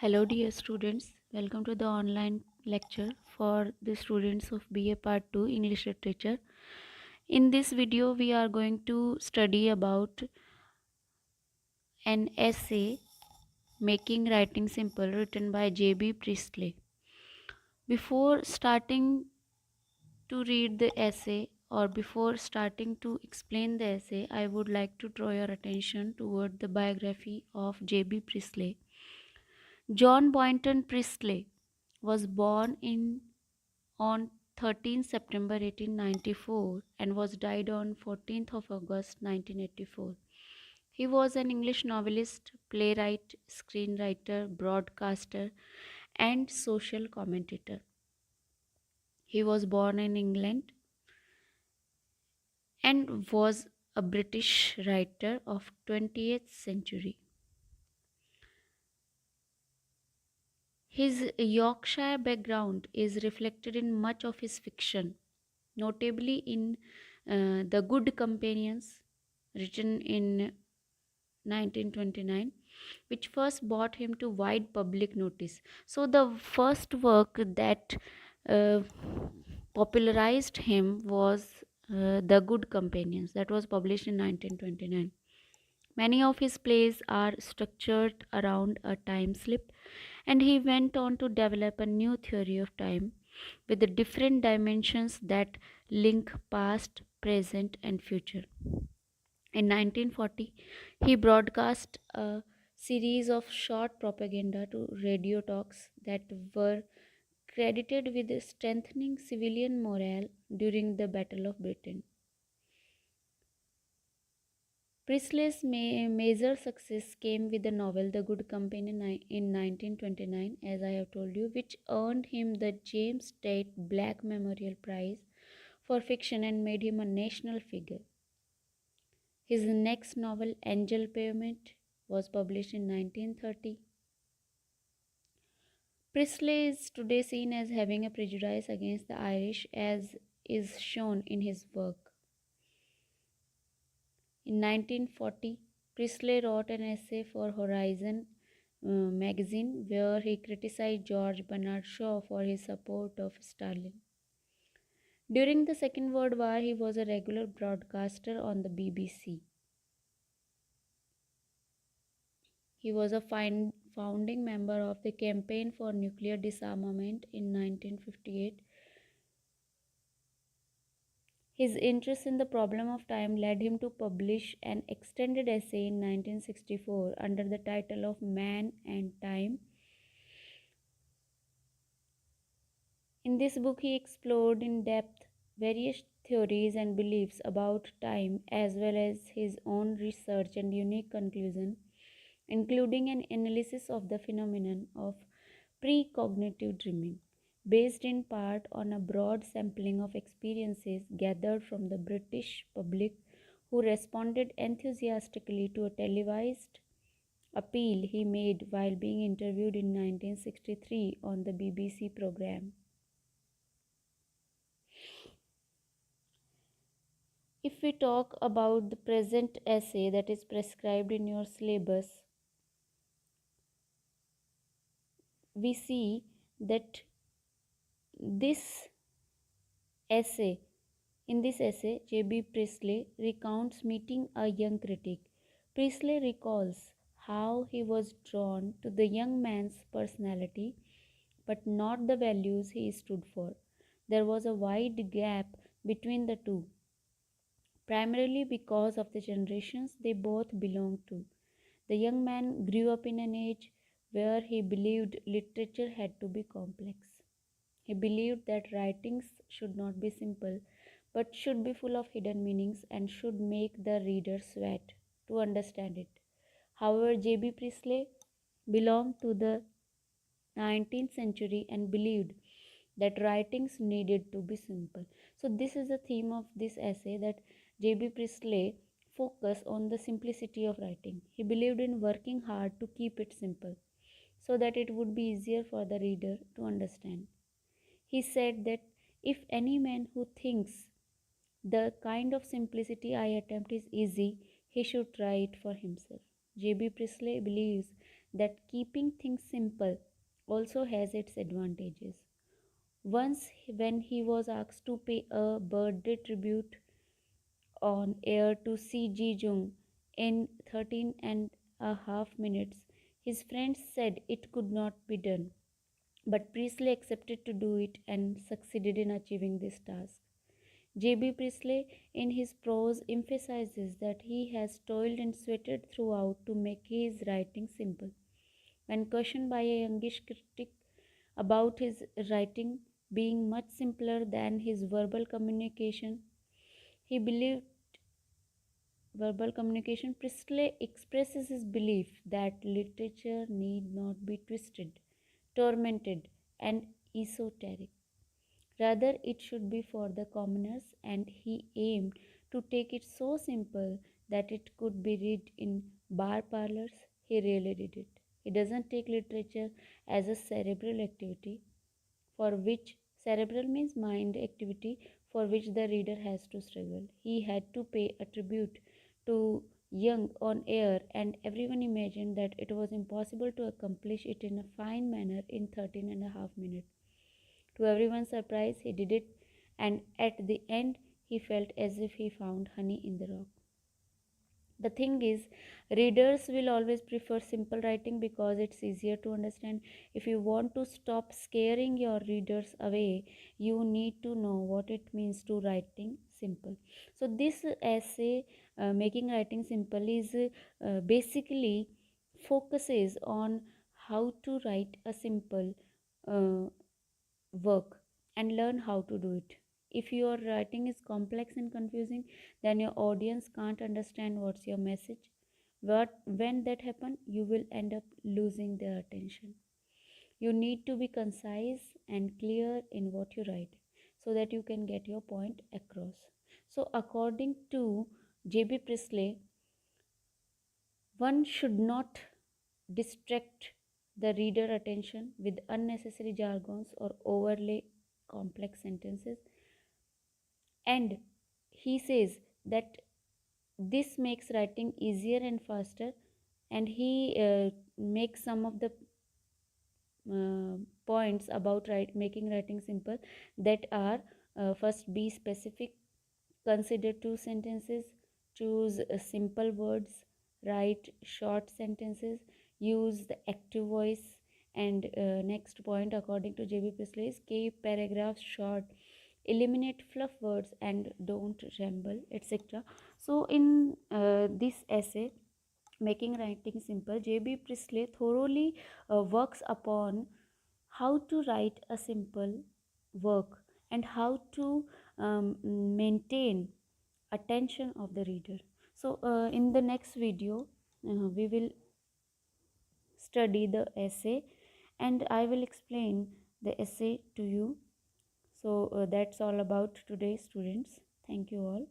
Hello, dear students. Welcome to the online lecture for the students of BA Part 2 English Literature. In this video, we are going to study about an essay, Making Writing Simple, written by J.B. Priestley. Before starting to read the essay or before starting to explain the essay, I would like to draw your attention toward the biography of J.B. Priestley. John Boynton Priestley was born in on 13 September 1894 and was died on 14th of August 1984. He was an English novelist, playwright, screenwriter, broadcaster, and social commentator. He was born in England and was a British writer of 20th century. His Yorkshire background is reflected in much of his fiction, notably in The Good Companions, written in 1929, which first brought him to wide public notice. So, the first work that uh, popularized him was The Good Companions, that was published in 1929. Many of his plays are structured around a time slip, and he went on to develop a new theory of time with the different dimensions that link past, present, and future. In 1940, he broadcast a series of short propaganda to radio talks that were credited with strengthening civilian morale during the Battle of Britain. Priestley's major success came with the novel The Good Company in 1929, as I have told you, which earned him the James Tate Black Memorial Prize for fiction and made him a national figure. His next novel, Angel Payment, was published in 1930. Priestley is today seen as having a prejudice against the Irish, as is shown in his work. In 1940, Priestley wrote an essay for Horizon magazine where he criticized George Bernard Shaw for his support of Stalin. During the Second World War, he was a regular broadcaster on the BBC. He was a founding member of the Campaign for Nuclear Disarmament in 1958. His interest in the problem of time led him to publish an extended essay in 1964 under the title of Man and Time. In this book, he explored in depth various theories and beliefs about time as well as his own research and unique conclusion, including an analysis of the phenomenon of precognitive dreaming, based in part on a broad sampling of experiences gathered from the British public who responded enthusiastically to a televised appeal he made while being interviewed in 1963 on the BBC program. If we talk about the present essay that is prescribed in your syllabus, we see that this essay, in this essay, J.B. Priestley recounts meeting a young critic. Priestley recalls how he was drawn to the young man's personality but not the values he stood for. There was a wide gap between the two, primarily because of the generations they both belonged to. The young man grew up in an age where he believed literature had to be complex. He believed that writings should not be simple but should be full of hidden meanings and should make the reader sweat to understand it. However, J.B. Priestley belonged to the 19th century and believed that writings needed to be simple. So this is the theme of this essay, that J.B. Priestley focused on the simplicity of writing. He believed in working hard to keep it simple so that it would be easier for the reader to understand. He said that if any man who thinks the kind of simplicity I attempt is easy, he should try it for himself. J.B. Priestley believes that keeping things simple also has its advantages. Once, when he was asked to pay a birthday tribute on air to Si Ji Jung in 13 and a half minutes, his friends said it could not be done. But Priestley accepted to do it and succeeded in achieving this task. J.B. Priestley, in his prose, emphasizes that he has toiled and sweated throughout to make his writing simple. When questioned by a youngish critic about his writing being much simpler than his verbal communication, he believed verbal communication, Priestley expresses his belief that literature need not be twisted, tormented, and esoteric. Rather, it should be for the commoners, and he aimed to take it so simple that it could be read in bar parlors. He really did it. He doesn't take literature as a cerebral activity for which cerebral means mind activity for which the reader has to struggle. He had to pay a tribute to Young on air, and everyone imagined that it was impossible to accomplish it in a fine manner in 13 and a half minutes. To everyone's surprise, he did it, and at the end, he felt as if he found honey in the rock. The thing is, readers will always prefer simple writing because it's easier to understand. If you want to stop scaring your readers away, you need to know what it means to writing simple. So this essay, making writing simple, is basically focuses on how to write a simple uh, work and learn how to do it. If your writing is complex and confusing, then your audience can't understand what's your message. But when that happens, you will end up losing their attention. You need to be concise and clear in what you write so that you can get your point across. So, according to J.B. Priestley, one should not distract the reader attention with unnecessary jargons or overly complex sentences. And he says that this makes writing easier and faster. And he makes some of the uh, points about making writing simple, that are first, be specific, consider two sentences, choose simple words, write short sentences, use the active voice, and next point, according to J.B. Priestley, is keep paragraphs short, eliminate fluff words, and don't ramble, etc. So, in this essay, making writing simple, J.B. Priestley thoroughly works upon how to write a simple work and how to maintain attention of the reader. So in the next video, we will study the essay, and I will explain the essay to you. So that's all about today, students. Thank you all.